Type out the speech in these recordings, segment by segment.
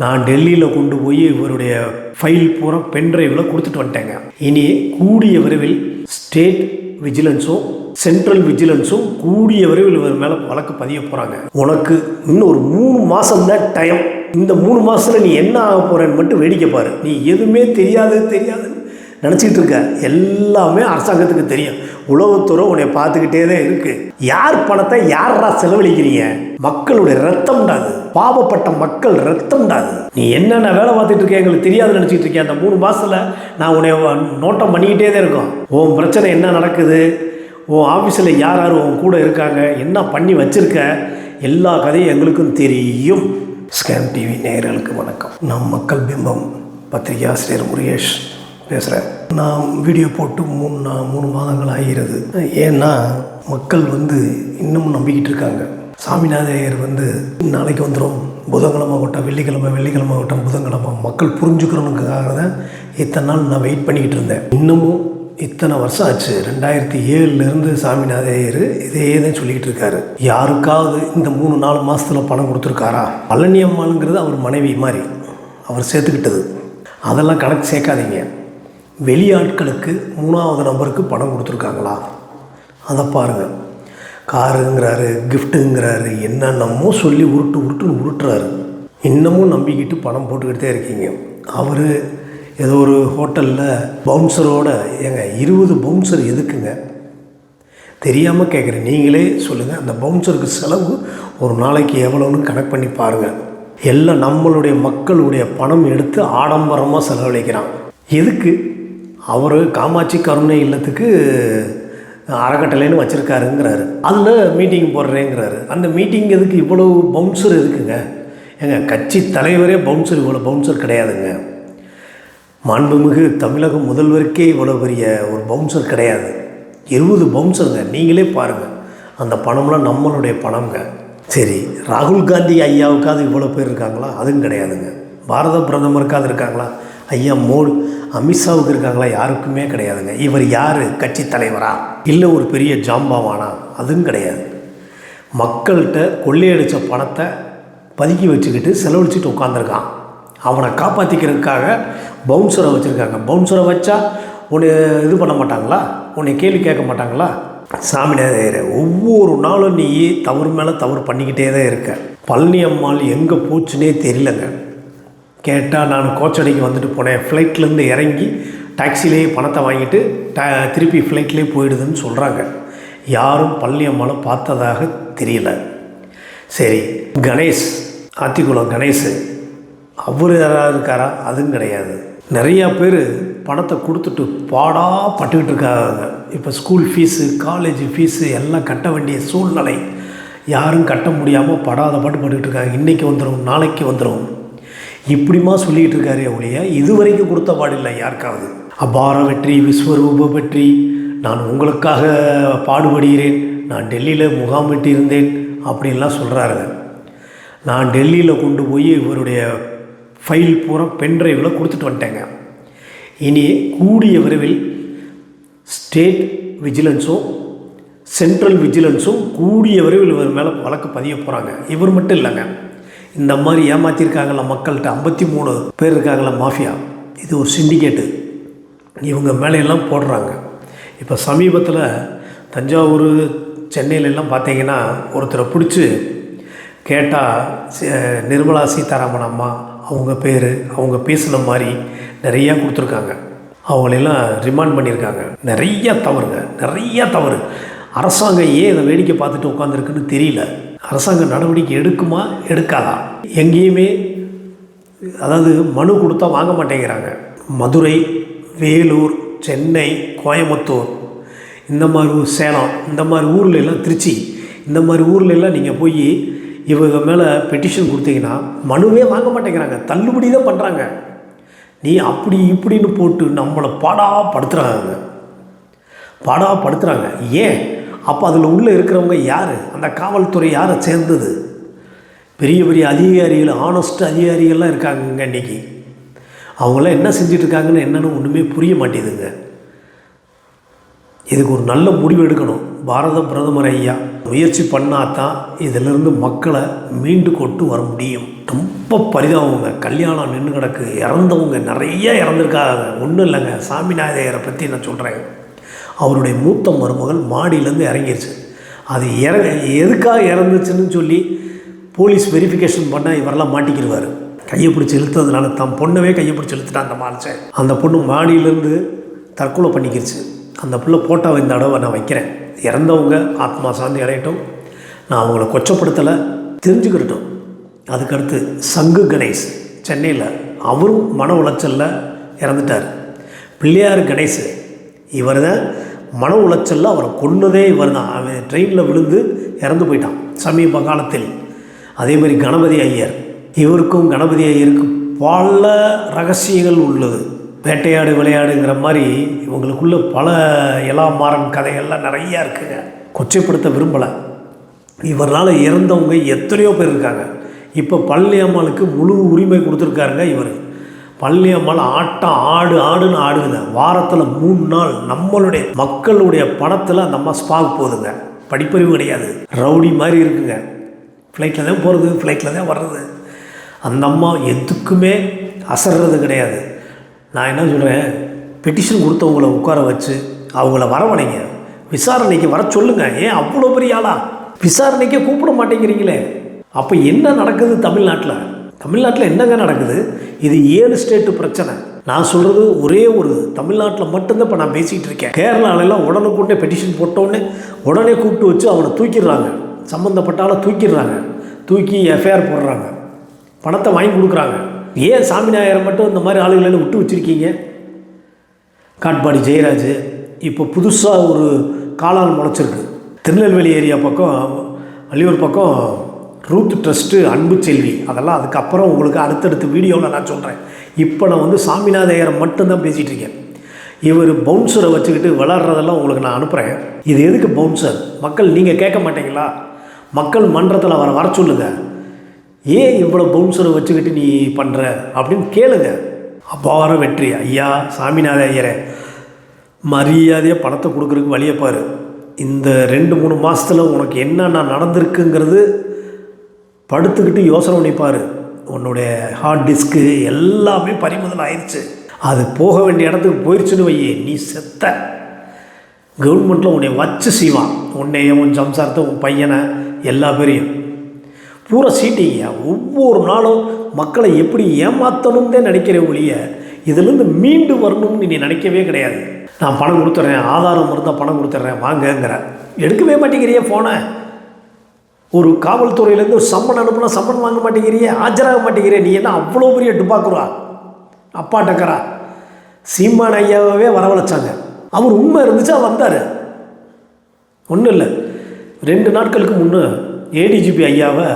நான் டெல்லியில் கொண்டு போய் இவருடைய ஃபைல் பூரா பென்ட்ரைவில் கொடுத்துட்டு வந்துட்டேங்க. இனி கூடிய விரைவில் ஸ்டேட் விஜிலன்ஸும் சென்ட்ரல் விஜிலன்ஸும் கூடிய விரைவில் இவர் மேலே வழக்கு பதிய போகிறாங்க. உனக்கு இன்னும் ஒரு 3 மாதம் தான் டைம். இந்த 3 மாதத்தில் நீ என்ன ஆக போகிறேன்னு மட்டும் வேடிக்கை பாரு. நீ எதுவுமே தெரியாதுன்னு நினச்சிக்கிட்டு இருக்க. எல்லாமே அரசாங்கத்துக்கு தெரியும். உளவுத்துறை உன்னை பார்த்துக்கிட்டே தான் இருக்குது. யார் பணத்தை யாரா செலவழிக்கிறீங்க? மக்களுடைய ரத்தம்டாது, பாவப்பட்ட மக்கள் ரத்தம்டாது. நீ என்னென்ன வேலை பார்த்துட்டு இருக்க எங்களுக்கு தெரியாதுன்னு நினச்சிட்டு இருக்கேன். அந்த 3 மாதத்தில் நான் உன்னை நோட்டம் பண்ணிக்கிட்டே தான் இருக்கோம். உன் பிரச்சனை என்ன நடக்குது, உன் ஆஃபீஸில் யார் யார் உன் கூட இருக்காங்க, என்ன பண்ணி வச்சுருக்க, எல்லா கதையும் எங்களுக்கும் தெரியும். ஸ்கேம் டிவி நேயர்களுக்கு வணக்கம். நான் மக்கள் பிம்பம் பத்திரிகை ஆசிரியர் முருகேஷ் பேசுகிறேன். நான் வீடியோ போட்டு 3 மாதங்கள் ஆகிறது. ஏன்னா மக்கள் இன்னமும் நம்பிக்கிட்டு இருக்காங்க. சாமிநாத ஐயர் நாளைக்கு வந்துடும், புதன்கிழமை ஆகட்டும், வெள்ளிக்கிழமை ஆகட்டும், புதன்கிழமை மக்கள் புரிஞ்சுக்கிறவனுக்காக தான் இத்தனை நாள் நான் வெயிட் பண்ணிக்கிட்டு இருந்தேன். இன்னமும் இத்தனை வருஷம் ஆச்சு. 2007 சாமிநாத ஐயர் இதே தான் சொல்லிக்கிட்டு இருக்காரு. யாருக்காவது இந்த 3-4 மாதத்தில் பணம் கொடுத்துருக்காரா? பழனி அம்மாளுங்கிறது அவர் மனைவி மாதிரி அவர் சேர்த்துக்கிட்டது. அதெல்லாம் கணக்கு சேர்க்காதீங்க. வெளியாட்களுக்கு 3வது நபருக்கு பணம் கொடுத்துருக்காங்களா அதை பாருங்கள். காருங்கிறாரு, கிஃப்ட்டுங்கிறாரு, என்னென்னமோ சொல்லி உருட்டுறாரு. இன்னமும் நம்பிக்கிட்டு பணம் போட்டுக்கிட்டே இருக்கீங்க. அவர் ஏதோ ஒரு ஹோட்டலில் பவுன்சரோட 20 பவுன்சர் எதுக்குங்க? தெரியாமல் கேட்குறேன், நீங்களே சொல்லுங்கள். அந்த பவுன்சருக்கு செலவு ஒரு நாளைக்கு எவ்வளோன்னு கணக்கு பண்ணி பாருங்கள். எல்லாம் நம்மளுடைய மக்களுடைய பணம் எடுத்து ஆடம்பரமாக செலவழிக்கிறான். எதுக்கு? அவர் காமாட்சி கருணை இல்லத்துக்கு அறக்கட்டளைன்னு வச்சுருக்காருங்கிறாரு. அதில் மீட்டிங் போடுறேங்கிறாரு. அந்த மீட்டிங் எதுக்கு இவ்வளோ பவுன்சர் எதுக்குங்க? கட்சி தலைவரே பவுன்சர், இவ்வளோ பவுன்சர் கிடையாதுங்க. மாண்புமிகு தமிழக முதல்வருக்கே இவ்வளோ பெரிய ஒரு பவுன்சர் கிடையாது. 20 பவுன்சருங்க. நீங்களே பாருங்கள். அந்த பணம்லாம் நம்மளுடைய பணம்ங்க. சரி, ராகுல் காந்தி ஐயாவுக்காவது இவ்வளோ பேர் இருக்காங்களா? அதுவும் கிடையாதுங்க. பாரத பிரதமருக்காவது இருக்காங்களா? ஐயா அமித்ஷாவுக்கு இருக்காங்களா? யாருக்குமே கிடையாதுங்க. இவர் யார்? கட்சி தலைவரா? இல்லை ஒரு பெரிய ஜாம்பாவானா? அதுவும் கிடையாது. மக்கள்கிட்ட கொள்ளையடித்த பணத்தை பதுக்கி வச்சுக்கிட்டு செலவழிச்சிட்டு உட்காந்துருக்கான். அவனை காப்பாற்றிக்கிறதுக்காக பவுன்சரை வச்சுருக்காங்க. பவுன்சரை வச்சா உன்னை இது பண்ண மாட்டாங்களா? உன்னை கேள்வி கேட்க மாட்டாங்களா? சாமிநாத ஒவ்வொரு நாளும் நீ தவறு மேலே தவறு பண்ணிக்கிட்டே தான் இருக்க. பழனி அம்மாள் எங்கே போச்சுன்னே தெரியலங்க. கேட்டால் நான் கோச்சடைக்கு வந்துட்டு போனேன், ஃப்ளைட்லேருந்து இறங்கி டாக்ஸிலேயே பணத்தை வாங்கிட்டு திருப்பி ஃப்ளைட்லேயே போயிடுதுன்னு சொல்கிறாங்க. யாரும் பழனி அம்மாவை பார்த்ததாக தெரியல. சரி, கணேஷ், ஆத்திக்குளம் கணேஷ், அவர் யாராவது இருக்காரா? அதுவும் கிடையாது. நிறையா பேர் பணத்தை கொடுத்துட்டு பட்டுக்கிட்டு இருக்காங்க. இப்போ ஸ்கூல் ஃபீஸு, காலேஜ் ஃபீஸு எல்லாம் கட்ட வேண்டிய சூழ்நிலை. யாரும் கட்ட முடியாமல் பட்டுக்கிட்டு இருக்காங்க. இன்றைக்கி வந்துடும், நாளைக்கு வந்துடும், இப்படிமா சொல்லிகிட்டு இருக்காரு. ஒழிய இதுவரைக்கும் கொடுத்த பாடில்லை யாருக்காவது. அபார வெற்றி, விஸ்வரூப வெற்றி, நான் உங்களுக்காக பாடுபடுகிறேன், நான் டெல்லியில் முகாமிட்டு இருந்தேன் அப்படின்லாம் சொல்கிறாருங்க. நான் டெல்லியில் கொண்டு போய் இவருடைய ஃபைல் பூரா பென்ட்ரைவில் கொடுத்துட்டு வந்துட்டேங்க. இனி கூடிய விரைவில் ஸ்டேட் விஜிலன்ஸும் சென்ட்ரல் விஜிலன்ஸும் கூடிய விரைவில் இவர் மேலே வழக்கு பதிய போகிறாங்க. இவர் மட்டும் இல்லைங்க, இந்த மாதிரி ஏமாற்றிருக்காங்களா மக்கள்கிட்ட 53 பேர் இருக்காங்களா மாஃபியா. இது ஒரு சிண்டிகேட்டு. இவங்க மேலையெல்லாம் போடுறாங்க. இப்போ சமீபத்தில் தஞ்சாவூர், சென்னையிலெல்லாம் பார்த்தீங்கன்னா ஒருத்தரை பிடிச்சி கேட்டால் நிர்மலா சீதாராமன் அம்மா அவங்க பேர், அவங்க பேசின மாதிரி நிறையா கொடுத்துருக்காங்க. அவங்களெல்லாம் ரிமாண்ட் பண்ணியிருக்காங்க. நிறையா தவறு. அரசாங்கம் ஏன் இதை வேடிக்கை பார்த்துட்டு உட்காந்துருக்குன்னு தெரியல. அரசாங்கம் நடவடிக்கை எடுக்குமா எடுக்காதா? எங்கேயுமே அதாவது மனு கொடுத்தா வாங்க மாட்டேங்கிறாங்க. மதுரை, வேலூர், சென்னை, கோயம்புத்தூர், இந்த மாதிரி சேலம், இந்த மாதிரி ஊரில் எல்லாம், திருச்சி, இந்த மாதிரி ஊரில் எல்லாம் நீங்கள் போய் இவங்க மேலே பெட்டிஷன் கொடுத்தீங்கன்னா மனுவே வாங்க மாட்டேங்கிறாங்க. தள்ளுபடி தான் பண்ணுறாங்க. நீ அப்படி இப்படின்னு போட்டு நம்மளை பாடாப்படுத்துகிறாங்க. ஏன்? அப்போ அதில் உள்ளே இருக்கிறவங்க யார்? அந்த காவல்துறை யாரை சேர்ந்தது? பெரிய பெரிய அதிகாரிகள், ஆனஸ்ட் அதிகாரிகள்லாம் இருக்காங்க. இன்றைக்கி அவங்களாம் என்ன செஞ்சிட்ருக்காங்கன்னு என்னென்னு ஒன்றுமே புரிய மாட்டேதுங்க. இதுக்கு ஒரு நல்ல முடிவு எடுக்கணும். பாரத பிரதமர் ஐயா முயற்சி பண்ணாதான் இதிலிருந்து மக்களை மீண்டு கொண்டு வர முடியும். ரொம்ப பரிதாபங்க. கல்யாணம் நின்று கிடக்கு. இறந்தவங்க நிறைய இறந்துருக்காங்க. ஒன்றும் இல்லைங்க, சாமிநாதையரை பற்றி நான் சொல்கிறேன். அவருடைய மூத்த மருமகள் மாடியிலேருந்து இறங்கிருச்சு. அது எதுக்காக இறந்துச்சுன்னு சொல்லி போலீஸ் வெரிஃபிகேஷன் பண்ணால் இவரெல்லாம் மாட்டிக்கிடுவார். கையை பிடிச்சி இழுத்ததுனால தான் பொண்ணவே கையை பிடிச்சி இழுத்துட்டான் அந்த மனுஷன். அந்த பொண்ணு மாடியிலேருந்து தற்கொலை பண்ணிக்கிருச்சு. அந்த பிள்ளை போட்டாவை இந்த தடவை நான் வைக்கிறேன். இறந்தவங்க ஆத்மா சாந்தி அடையட்டும். நான் அவங்கள கொச்சப்படுத்தலை, தெரிஞ்சுக்கிட்டோம். அதுக்கடுத்து சங்கு கணேஷ் சென்னையில் அவரும் மன உளைச்சலில் இறந்துட்டார். பிள்ளையார் கணேஷ் இவர் தான் மன உளைச்சலில் அவரை கொன்னதே இவர் தான். அவன் ட்ரெயினில் விழுந்து இறந்து போயிட்டான் சமீப காலத்தில். அதேமாதிரி கணபதி ஐயர், இவருக்கும் கணபதி ஐயருக்கும் பல ரகசியங்கள் உள்ளது. வேட்டையாடு விளையாடுங்கிற மாதிரி இவங்களுக்குள்ள பல இளாமாறன் கதைகள்லாம் நிறையா இருக்குங்க. கொச்சைப்படுத்த விரும்பலை. இவரால் இறந்தவங்க எத்தனையோ பேர் இருக்காங்க. இப்போ பழனி அம்மாளுக்கு முழு உரிமை கொடுத்துருக்காருங்க இவர். பழனி அம்மாள் ஆட்டம் ஆடுன்னு ஆடுங்க. வாரத்தில் 3 நாள் நம்மளுடைய மக்களுடைய பணத்தில் அந்த அம்மா ஸ்பாக் போகுதுங்க. படிப்பறிவு கிடையாது, ரவுடி மாதிரி இருக்குங்க. ஃப்ளைட்டில் தான் போகிறது, ஃப்ளைட்டில் தான் வர்றது. அந்த அம்மா எதுக்குமே அசர்றது கிடையாது. நான் என்ன சொல்கிறேன், பெட்டிஷன் கொடுத்தவங்கள உட்கார வச்சு அவங்கள வரவழைங்க, விசாரணைக்கு வர சொல்லுங்கள். ஏன் அவ்வளோ பெரிய ஆளா விசாரணைக்கே கூப்பிட மாட்டேங்கிறீங்களே? அப்போ என்ன நடக்குது தமிழ்நாட்டில்? தமிழ்நாட்டில் என்னங்க நடக்குது? இது 7 ஸ்டேட்டு பிரச்சனை. நான் சொல்கிறது ஒரே ஒரு தமிழ்நாட்டில் மட்டும்தான் இப்போ நான் பேசிகிட்டு இருக்கேன். கேரளாலெல்லாம் உடனுக்குண்டே பெட்டிஷன் போட்டோடனே உடனே கூப்பிட்டு வச்சு அவனை தூக்கிடுறாங்க. சம்மந்தப்பட்டால தூக்கிடுறாங்க. தூக்கி எஃப்ஐஆர் போடுறாங்க, பணத்தை வாங்கி கொடுக்குறாங்க. ஏன் சாமிநாயரை மட்டும் இந்த மாதிரி ஆளுகளை விட்டு வச்சுருக்கீங்க? காட்பாடி ஜெயராஜ் இப்போ புதுசாக ஒரு காளான் முளைச்சிருக்கு. திருநெல்வேலி ஏரியா பக்கம், வள்ளியூர் பக்கம் ரூத் ட்ரஸ்ட்டு, அன்பு செல்வி, அதெல்லாம் அதுக்கப்புறம் உங்களுக்கு அடுத்தடுத்த வீடியோவில் நான் சொல்கிறேன். இப்போ நான் சாமிநாதையரை மட்டும்தான் பேசிகிட்டு இருக்கேன். இவர் பவுன்சரை வச்சுக்கிட்டு விளாட்றதெல்லாம் உங்களுக்கு நான் அனுப்புகிறேன். இது எதுக்கு பவுன்சர்? மக்கள் நீங்கள் கேட்க மாட்டீங்களா? மக்கள் மன்றத்தில் வர சொல்லுங்கள். ஏன் இவ்வளோ பவுன்சரை வச்சுக்கிட்டு நீ பண்ணுற அப்படின்னு கேளுங்க. அபார வெற்றி. ஐயா சாமிநாத ஐயரை மரியாதையாக பணத்தை கொடுக்குறதுக்கு வழியை பாரு. இந்த 2-3 மாதத்தில் உனக்கு என்னென்ன நடந்திருக்குங்கிறது படுத்துக்கிட்டு யோசனை பண்ணிப்பார். உன்னுடைய ஹார்ட் டிஸ்க்கு எல்லாமே பறிமுதல் ஆயிடுச்சு. அது போக வேண்டிய இடத்துக்கு போயிடுச்சுன்னு வையே, நீ செத்த. கவர்மெண்ட்டில் உன்னை வச்சு செய்வான். உன்னைய, உன் சம்சாரத்தை, உன் பையனை, எல்லா பேரையும் பூரா சீட்டிங்க. ஒவ்வொரு நாளும் மக்களை எப்படி ஏமாற்றணும்னே நினைக்கிற ஒழிய இதிலேருந்து மீண்டு வரணும்னு நீ நினைக்கவே கிடையாது. நான் பணம் கொடுத்துட்றேன், ஆதாரம் இருந்தால் பணம் கொடுத்துட்றேன் வாங்கங்கிற, எடுக்கவே மாட்டேங்கிறியே ஃபோனை. ஒரு காவல்துறையிலேருந்து ஒரு சம்மன் அனுப்புனா சம்மன் வாங்க மாட்டேங்கிறியே, ஆஜராக மாட்டேங்கிறியே. நீ என்ன அவ்வளோ பெரிய டுபாக்குறா, அப்பா டக்கரா? சீமான் ஐயாவே வரவழைச்சாங்க. அவர் உண்மை இருந்துச்சா வந்தார். ஒன்றும் இல்லை, 2 நாட்களுக்கு முன்னே ஏடிஜிபி ஐயாவை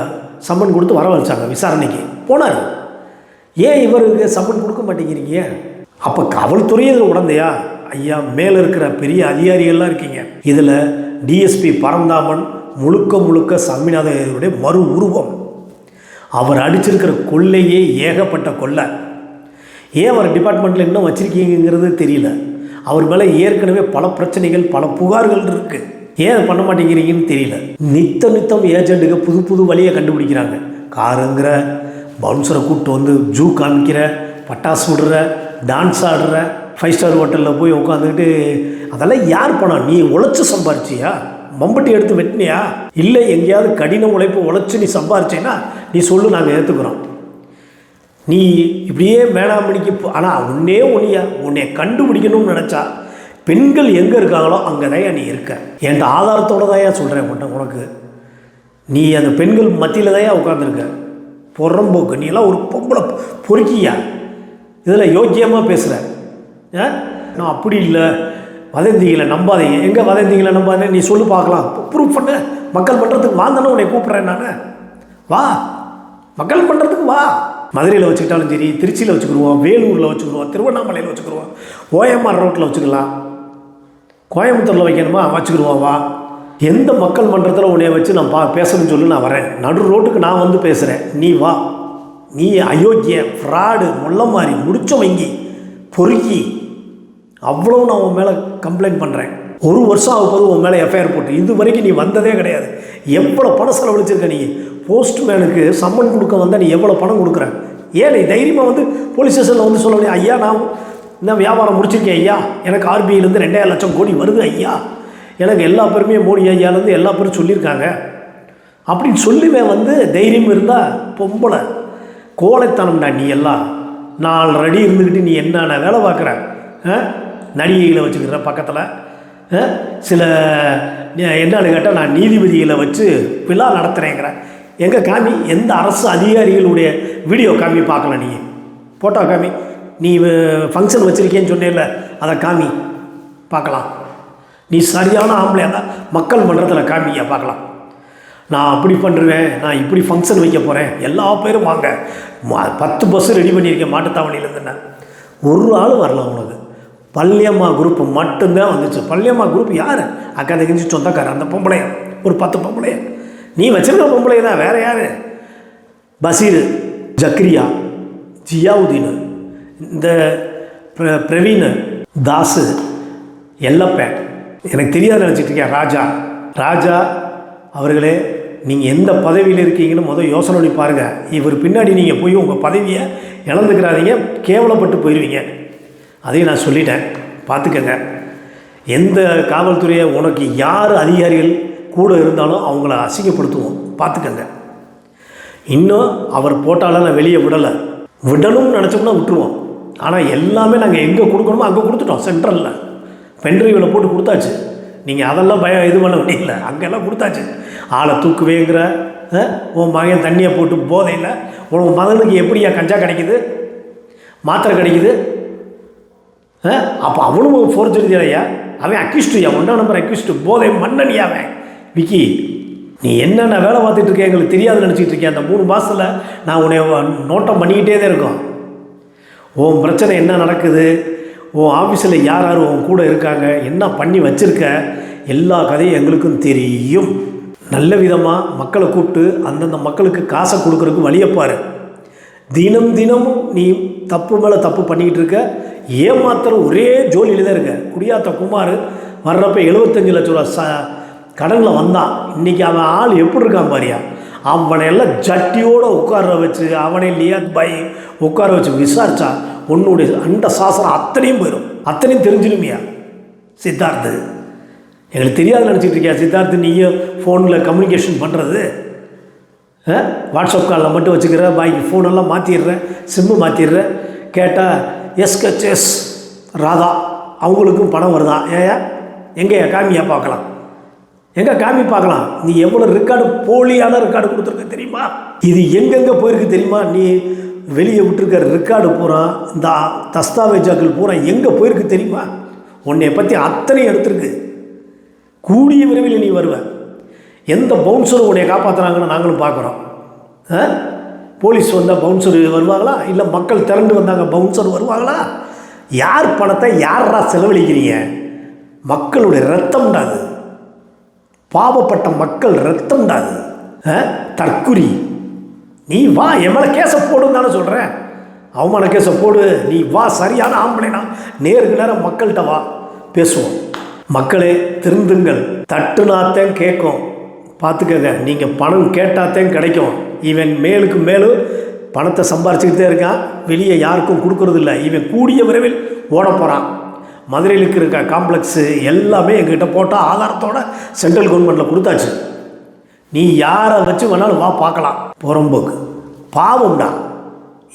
சம்மன் கொடுத்து வரவழைச்சாங்க, விசாரணைக்கு போனார். ஏன் இவருக்கு சம்மன் கொடுக்க மாட்டேங்கிறீங்க? அப்போ காவல்துறையே இதில் உடந்தையா? ஐயா, மேலே இருக்கிற பெரிய அதிகாரிகள்லாம் இருக்கீங்க. இதில் டிஎஸ்பி பரந்தாமன் முழுக்க சாமிநாதையருடைய மறு உருவம். அவர் அடிச்சிருக்கிற கொள்ளையே ஏகப்பட்ட கொள்ளை. ஏன் அவர் டிபார்ட்மெண்ட்டில் இன்னும் வச்சுருக்கீங்கிறது தெரியல. அவர் மேலே ஏற்கனவே பல பிரச்சனைகள், பல புகார்கள் இருக்குது. ஏன் பண்ண மாட்டேங்கிறீங்கன்னு தெரியல. நித்தம் ஏஜெண்ட்டுக்கு புது வழியை கண்டுபிடிக்கிறாங்க. காருங்கிற, பவுன்சரை கூப்பிட்டு வந்து ஜூ காமிக்கிற, பட்டாசு விடுற, டான்ஸ் ஆடுற, 5 ஸ்டார் ஹோட்டலில் போய் உட்காந்துக்கிட்டு, அதெல்லாம் யார் பணம்? நீ உழைச்சி சம்பாரிச்சியா? மம்பட்டி எடுத்து வெட்டினியா? இல்லை எங்கேயாவது கடின உழைப்பு உழைச்சி நீ சம்பாரிச்சேன்னா நீ சொல்லு, நாங்கள் ஏற்றுக்கிறோம். நீ இப்படியே மேலாமணிக்கு. ஆனால் உன்னைய கண்டுபிடிக்கணும்னு நினச்சா பெண்கள் எங்கே இருக்காங்களோ அங்கே தான் நீ இருக்க. என்கிட்ட ஆதாரத்தோடு தான் சொல்கிறேன் உனக்கு. நீ அந்த பெண்கள் மத்தியில் தான் உட்காந்துருக்க. புறம்போக்கு, நீ எல்லாம் ஒரு பொம்பளை பொறுக்கியா? இதில் யோக்கியமாக பேசுகிற. நான் அப்படி இல்லை, வதந்திகளை நம்பாதீங்க. எங்கே வதந்திகளை நம்பாதீங்க? நீ சொல்லு பார்க்கலாம், ப்ரூஃப் பண்ண. மக்கள் பண்ணுறதுக்கு வாங்கன்னு உன்னை கூப்பிட்றேன் நான். வா, மக்கள் பண்ணுறதுக்கு வா. மதுரையில் வச்சுக்கிட்டாலும் சரி, திருச்சியில் வச்சுக்கிடுவோம், வேலூரில் வச்சுக்கிடுவோம், திருவண்ணாமலையில் வச்சுக்கிடுவோம், ஓஎம்ஆர் ரோட்டில் வச்சுக்கலாம், கோயம்புத்தூரில் வைக்கணுமா வச்சுக்கிடுவோம். வா, எந்த மக்கள் மன்றத்தில் உன்னைய வச்சு நான் பேசணும்னு சொல்லி நான் வரேன். நடு ரோட்டுக்கு நான் வந்து பேசுகிறேன், நீ வா. நீ அயோக்கிய, ஃப்ராடு, முள்ள மாதிரி, முடிச்ச வங்கி, பொறுக்கி, அவ்வளோ நான் உன் மேலே கம்ப்ளைண்ட் பண்ணுறேன். 1 வருஷம் ஆகும்போது உன் மேலே எஃப்ஐஆர் போட்டு இது வரைக்கும் நீ வந்ததே கிடையாது. எவ்வளோ பணம் செலவழிச்சிருக்க நீ? போஸ்ட்மேனுக்கு சம்மன் கொடுக்க வந்தால் நீ எவ்வளோ பணம் கொடுக்குற? ஏன் நீ தைரியமாக வந்து போலீஸ் ஸ்டேஷனில் வந்து சொல்ல முடியும், ஐயா நான் இன்னும் வியாபாரம் முடிச்சிருக்கேன் ஐயா, எனக்கு ஆர்பிஐலேருந்து 2000 லட்சம் கோடி வருது ஐயா, எனக்கு எல்லா பேருமே மோடி ஐயாலேருந்து எல்லா பேரும் சொல்லியிருக்காங்க அப்படின்னு சொல்லுவேன். வந்து தைரியம் இருந்தால் பொம்பளை கோழைத்தனம்டா நீ எல்லாம். 4 அடி இருந்துக்கிட்டு நீ என்னென்ன வேலை பார்க்குற? நடிகைகளை வச்சுக்கிற பக்கத்தில் சில என்னன்னு கேட்டால் நான் நீதிபதிகளை வச்சு விழா நடத்துகிறேங்கிறேன். எங்கே காமி? எந்த அரசு அதிகாரிகளுடைய வீடியோ காமி பார்க்கல? நீ போட்டோ காமி. நீ ஃபங்க்ஷன் வச்சுருக்கேன்னு சொன்னேன்ல, அதை காமி பார்க்கலாம். நீ சரியான ஆம்பளையாக தான் மக்கள் மன்றத்தில் காமியா பார்க்கலாம். நான் அப்படி பண்ணுறேன், நான் இப்படி ஃபங்க்ஷன் வைக்க போகிறேன், எல்லா பேரும் வாங்க, 10 பஸ்ஸு ரெடி பண்ணியிருக்கேன் மாட்டுத்தாவணியிலேருந்து. ஒரு ஆள் வரல உனக்கு. பள்ளியம்மா குரூப் மட்டும்தான் வந்துச்சு. பள்ளியம்மா குரூப் யார்? அக்கா தங்கச்சி சொந்தக்காரர், அந்த பொம்பளைய ஒரு 10 பொம்பளைய நீ வச்சிருக்க பொம்பளைய தான். வேறு யார்? பஷீர், ஜக்ரியா, ஜியாவுதீன், இந்த பிரவீன், தாஸு, எல்லப்பேன், எனக்கு தெரியாது நினச்சிட்டு இருக்கேன். ராஜா அவர்களே, நீங்கள் எந்த பதவியில் இருக்கீங்கன்னு யோசனை பண்ணி பாருங்கள். இவர் பின்னாடி நீங்கள் போய் உங்கள் பதவியை இழந்துக்கிறாதீங்க, கேவலப்பட்டு போயிடுவீங்க. அதையும் நான் சொல்லிட்டேன், பார்த்துக்கங்க. எந்த காவல்துறையை உனக்கு யார் அதிகாரிகள் கூட இருந்தாலும் அவங்கள அசிங்கப்படுத்துவோம், பார்த்துக்கங்க. இன்னும் அவர் போட்டாலும் நான் வெளியே விடணும்னு நினச்சோம்னா விட்டுருவோம். ஆனால் எல்லாமே நாங்கள் எங்கே கொடுக்கணுமோ அங்கே கொடுத்துட்டோம். சென்ட்ரலில் பென்ட்ரைவில் போட்டு கொடுத்தாச்சு. நீங்கள் அதெல்லாம் இது பண்ண வேண்டியதில்லை, அங்கெல்லாம் கொடுத்தாச்சு. ஆளை தூக்குவேங்கிற உன் மகன் தண்ணியை போட்டு போதையில் உன் மகனுக்கு எப்படியா கஞ்சா கிடைக்குது, மாத்திரை கிடைக்குது? அப்போ அவனும் ஃபோர்ஜரி இல்லையா? அவன் அக்யூஸ்டுயா, 1ஆம் நம்பர் அக்யூஸ்டு, போதை மன்னனியா அவன். விக்கி, நீ என்னென்ன வேலை பார்த்துட்டு இருக்கேன் எங்களுக்கு தெரியாதுன்னு நினச்சிட்டு இருக்கேன். அந்த 3 மாதத்தில் நான் உன்னை நோட்டம் பண்ணிக்கிட்டே தான் இருக்கோம். உன் பிரச்சனை என்ன நடக்குது, உன் ஆஃபீஸில் யார் யார் உன் கூட இருக்காங்க, என்ன பண்ணி வச்சுருக்க, எல்லா கதையும் எங்களுக்கும் தெரியும். நல்ல விதமாக மக்களை கூப்பிட்டு அந்தந்த மக்களுக்கு காசை கொடுக்குறதுக்கு வழியப்பாரு. தினமும் நீ தப்பு மேலே தப்பு பண்ணிக்கிட்டு இருக்க. ஏமாத்திர ஒரே ஜோலியில் தான் இருக்க. குடியாத்த குமார் வர்றப்ப 75 லட்ச ரூபா கடனில் வந்தான். இன்றைக்கி அவன் ஆள் எப்படி இருக்கான் பாரியா? அவனை எல்லாம் ஜட்டியோடு உட்கார வச்சு, அவனை லியாத் பாய் உட்கார வச்சு விசாரிச்சா உன்னுடைய அண்ட சாசனம் அத்தனையும் போயிடும், அத்தனையும் தெரிஞ்சிடுமியா. சித்தார்த்து, எங்களுக்கு தெரியாது நினச்சிட்டு இருக்கியா? சித்தார்த்து, நீயும் ஃபோனில் கம்யூனிகேஷன் பண்ணுறது வாட்ஸ்அப் காலில் மட்டும் வச்சுக்கிற, பாய்க்கு ஃபோனெல்லாம் மாற்றிடுற, சிம்மு மாற்றிடுற. கேட்டால் எஸ்கெச்எஸ் ராதா அவங்களுக்கும் பணம் வருதான். ஏயா எங்கேயா காமியா பார்க்கலாம்? எங்கே காமி பார்க்கலாம்? நீ எவ்வளோ ரெக்கார்டு, போலியான ரெக்கார்டு கொடுத்துருக்க தெரியுமா? இது எங்கெங்கே போயிருக்கு தெரியுமா? நீ வெளியே விட்டுருக்க ரெக்கார்டு பூரா, இந்த தஸ்தாவேஜாக்கள் பூரா எங்கே போயிருக்கு தெரியுமா? உன்னை பற்றி அத்தனை எடுத்துருக்கு. கூடிய விரைவில் நீ வருவ. எந்த பவுன்சரும் உன்னை காப்பாற்றுறாங்கன்னு நாங்களும் பார்க்குறோம். போலீஸ் வந்தால் பவுன்சர் வருவாங்களா? இல்லை மக்கள் திரண்டு வந்தாங்க பவுன்சர் வருவாங்களா? யார் பணத்தை யாரா செலவழிக்கிறீங்க? மக்களுடைய ரத்தம்டாது, பாவப்பட்ட மக்கள் ரத்தம்டாது. தற்குறி, நீ வா, என் மேலே கேஸை போடுன்னு தானே சொல்கிறேன். அவமான கேஸை போடு, நீ வா, சரியான ஆம்பளைனா நேருக்கு நேரம் மக்கள்கிட்ட வா, பேசுவோம். மக்களே திருந்துங்கள், தட்டுனாத்தான் கேட்கும், பார்த்துக்கங்க. நீங்கள் பணம் கேட்டாத்தான் கிடைக்கும். இவன் மேலுக்கு மேலும் பணத்தை சம்பாரிச்சுக்கிட்டே இருக்கான், வெளியே யாருக்கும் கொடுக்கறதில்ல. இவன் கூடிய விரைவில் ஓட போகிறான். மதுரையில் இருக்க காம்ப்ளெக்ஸு எல்லாமே எங்ககிட்ட போட்டால் ஆதாரத்தோடு சென்ட்ரல் கவர்மெண்ட்டில் கொடுத்தாச்சு. நீ யாரை வச்சு வேணாலும் வா பார்க்கலாம். புறம்போக்கு பாவம்டா.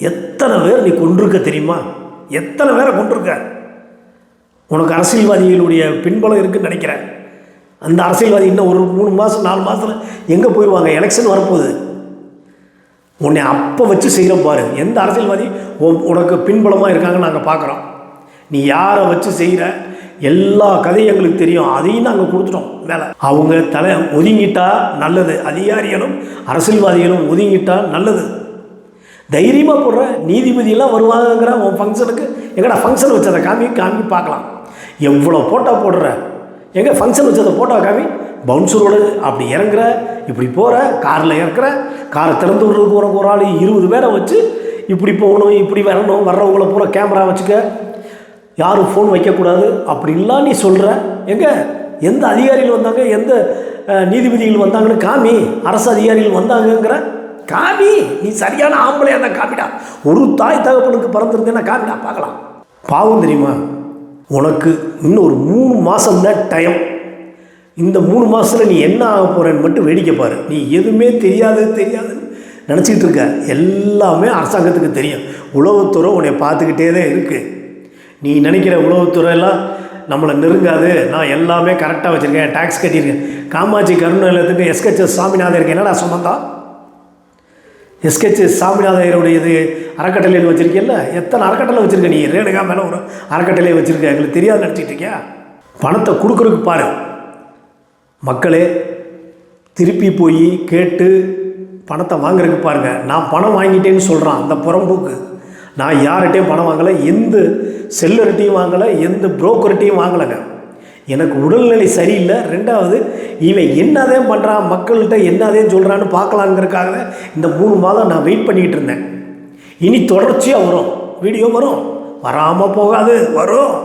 எத்தனை பேர் நீ கொண்டிருக்க தெரியுமா? எத்தனை பேரை கொண்டிருக்க? உனக்கு அரசியல்வாதிகளுடைய பின்பலம் இருக்குதுன்னு நினைக்கிறேன். அந்த அரசியல்வாதி இன்னும் ஒரு 3 மாதம் 4 மாதத்தில் எங்கே போயிடுவாங்க? எலெக்ஷன் வரப்போகுது. உன்னை அப்போ வச்சு செய்கிற பாரு. எந்த அரசியல்வாதி உனக்கு பின்பலமாக இருக்காங்கன்னு நாங்கள் பார்க்குறோம். நீ யாரை வச்சு செய்கிற எல்லா கதையும் எங்களுக்கு தெரியும். அதையும் நாங்கள் கொடுத்துட்டோம் வேலை. அவங்க தலை ஒதுங்கிட்டா நல்லது, அதிகாரிகளும் அரசியல்வாதிகளும் ஒதுங்கிட்டா நல்லது. தைரியமாக போடுற நீதிபதியெல்லாம் வருவாங்கங்கிற உன் ஃபங்க்ஷனுக்கு. எங்கடா ஃபங்க்ஷன் வச்சதை காமி பார்க்கலாம். எவ்வளோ ஃபோட்டோ போடுற, எங்கே ஃபங்க்ஷன் வச்சதை ஃபோட்டோ காமி. பவுன்சரோடு அப்படி இறங்குற, இப்படி போகிற, காரில் இறக்குற, காரை திறந்து விடுறதுக்கு ஒரு ஆள் 20 பேரை வச்சு இப்படி போகணும், இப்படி வரணும், வர்றவங்கள பூரா கேமரா வச்சுக்க, யாரும் ஃபோன் வைக்கக்கூடாது அப்படின்லாம் நீ சொல்கிற. எங்கே எந்த அதிகாரிகள் வந்தாங்க, எந்த நீதிபதிகள் வந்தாங்கன்னு காமி, அரசு அதிகாரிகள் வந்தாங்கங்கிற காமி. நீ சரியான ஆம்பளையாக தான் காமிடா. ஒரு தாய் தகப்பனுக்கு பிறந்திருந்தேன்னா காமிடா பார்க்கலாம். பாவம் தெரியுமா உனக்கு? இன்னும் ஒரு 3 மாதம்தான் டைம். இந்த 3 மாதத்தில் நீ என்ன ஆக போகிறேன்னு மட்டும் வேடிக்கை பாரு. நீ எதுவுமே தெரியாதுன்னு நினச்சிக்கிட்டு இருக்க. எல்லாமே அரசாங்கத்துக்கு தெரியும். உளவுத்துறை உன்னை பார்த்துக்கிட்டே தான் இருக்குது. நீ நினைக்கிற உளவுத்துறையெல்லாம் நம்மளை நெருங்காது, நான் எல்லாமே கரெக்டாக வச்சுருக்கேன், டேக்ஸ் கட்டியிருக்கேன். காமாட்சி கருணாலயத்துக்கு எஸ்கெச் சாமிநாதருக்கு என்னடா சம்பந்தம்? எஸ்கெச் சாமிநாதருடைய இது அறக்கட்டளையில் வச்சுருக்கேல்ல, எத்தனை அறக்கட்டளை வச்சுருக்க நீ? ரேணுகா மேலே ஒரு அறக்கட்டளையை வச்சுருக்க, எங்களுக்கு தெரியாது நினச்சிட்டு இருக்கியா? பணத்தை கொடுக்குறதுக்கு பாரு. மக்களே திருப்பி போய் கேட்டு பணத்தை வாங்குறதுக்கு பாருங்கள். நான் பணம் வாங்கிட்டேன்னு சொல்கிறான் அந்த புறம்போக்கு. நான் யார்கிட்டையும் பணம் வாங்கலை, எந்த செல்லர்கிட்டையும் வாங்கலை, எந்த புரோக்கர்கிட்டையும் வாங்கலைங்க. எனக்கு உடல்நிலை சரியில்லை. 2வது இவன் என்னதே பண்ணுறான், மக்கள்கிட்ட என்னதே சொல்கிறான்னு பார்க்கலாங்கிறதுக்காக இந்த 3 மாதம் நான் வெயிட் பண்ணிக்கிட்டு இருந்தேன். இனி தொடர்ச்சியாக வரும், வீடியோ வரும், வராமல் போகாது, வரும்.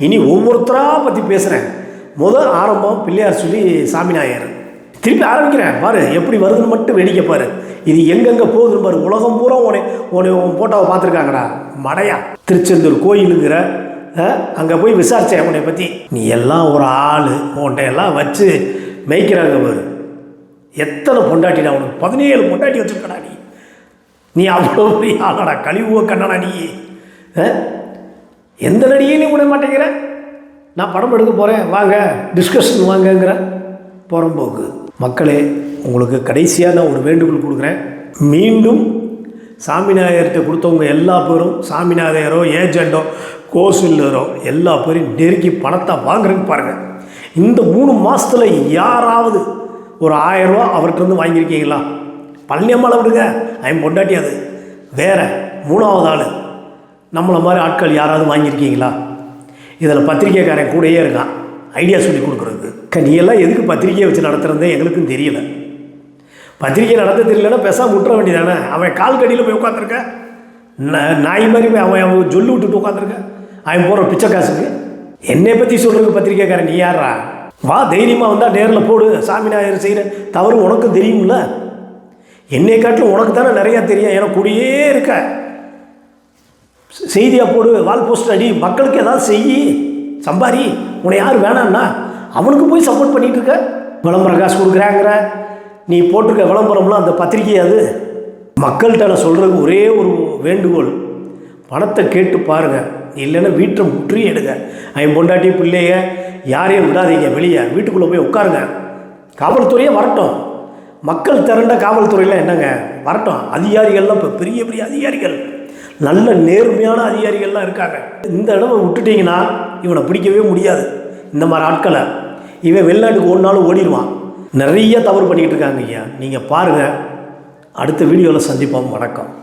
இனி ஒவ்வொருத்தராக பற்றி பேசுகிறேன். ஆரம்பம் பிள்ளையார் சொல்லி சாமிநாயர், திருப்பி ஆரம்பிக்கிறேன் பாரு. எப்படி வருதுன்னு மட்டும் வேடிக்கை பாரு. இது எங்கெங்கே போகுதுன்னு பாரு. உலகம் பூரா உன்னை போட்டோவை பார்த்துருக்காங்கடா மடையா. திருச்செந்தூர் கோயிலுங்கிற அங்கே போய் விசாரித்தேன் உன்னை பற்றி. நீ எல்லாம் ஒரு ஆள், உன்னை எல்லாம் வச்சு மேய்க்கிறாங்க பாரு. எத்தனை பொண்டாட்டிடா உனக்கு? 17 பொண்டாட்டி வச்சுருக்கடா நீ. நீ அவ்வளோ பெரிய ஆளாடா, கழிவுவ கண்ணடா நீ. எந்த நடிகையிலையும் விட மாட்டேங்கிற. நான் படம் எடுக்க போகிறேன் வாங்க, டிஸ்கஷன் வாங்கங்கிற புறம்போக்கு. மக்களே உங்களுக்கு கடைசியாக நான் ஒரு வேண்டுகோள் கொடுக்குறேன். மீண்டும் சாமிநாயர்கிட்ட கொடுத்தவங்க எல்லா பேரும், சாமிநாயரோ ஏஜெண்டோ கோசில்லரோ எல்லா பேரும் நெருக்கி பணத்தை வாங்குறதுக்கு பாருங்கள். இந்த 3 மாதத்தில் யாராவது ஒரு 1000 ரூபா அவர்கிட்ட வாங்கியிருக்கீங்களா? பழனியம்மாவை விடுங்க, அவன் பொண்டாட்டி அது வேற. 3வது ஆள் நம்மளை மாதிரி ஆட்கள் யாராவது வாங்கியிருக்கீங்களா? இதில் பத்திரிக்கைக்காரன் கூடயே இருக்கான் ஐடியா சொல்லி கொடுக்குறதுக்கு. நீ எல்லாம் எதுக்கு பத்திரிக்கையை வச்சு நடத்துகிறதே எங்களுக்கும் தெரியல. பத்திரிக்கை நடத்த தெரியலன்னா பேசாமல் விட்டுற வேண்டியதானே. அவன் கால் கடியில் போய் உட்காந்துருக்க, நாய் மாதிரி போய் அவன் சொல்லி விட்டுட்டு உட்காந்துருக்க. அவன் போகிற பிச்சை காசுக்கு என்னை பற்றி சொல்கிறதுக்கு பத்திரிக்கைக்காரன் நீ யாரா? வா, தைரியமாக வந்தால் நேரில் போடு. சாமிநாயர் செய்கிற தவறு உனக்கும் தெரியும்ல. என்னை காட்டிலும் உனக்கு தானே நிறையா தெரியும். எனக்கு கூடயே இருக்க. செய்தியாக போடு, வால் போஸ்ட் அடி, மக்களுக்கு ஏதாவது செய்யி, சம்பாரி. உன்னை யார் வேணான்னா அவனுக்கு போய் சப்போர்ட் பண்ணிகிட்டு இருக்க. விளம்பர காசு கொடுக்குறாங்கிற நீ போட்டிருக்க விளம்பரம்லாம் அந்த பத்திரிக்கை. அது மக்கள்கிட்ட நான் சொல்கிறதுக்கு ஒரே ஒரு வேண்டுகோள், பணத்தை கேட்டு பாருங்கள். இல்லைன்னா வீட்டை முற்றி எடுங்க. அவன் பொண்டாட்டி பிள்ளைய யாரையும் விடாதீங்க. வெளியே வீட்டுக்குள்ளே போய் உட்காருங்க. காவல்துறையே வரட்டும். மக்கள் திரண்ட காவல்துறையில் என்னங்க வரட்டும். அதிகாரிகள்லாம் இப்போ பெரிய பெரிய அதிகாரிகள், நல்ல நேர்மையான அதிகாரிகள்லாம் இருக்காங்க. இந்த இடவை விட்டுட்டிங்கன்னா இவனை பிடிக்கவே முடியாது. இந்த மாதிரி ஆட்களை இவன் வெளிநாட்டுக்கு ஒரு நாள் ஓடிடுவான். நிறைய தவறு பண்ணிக்கிட்டு இருக்காங்க ஐயா. நீங்கள் பாருங்கள். அடுத்த வீடியோவில் சந்திப்போம். வணக்கம்.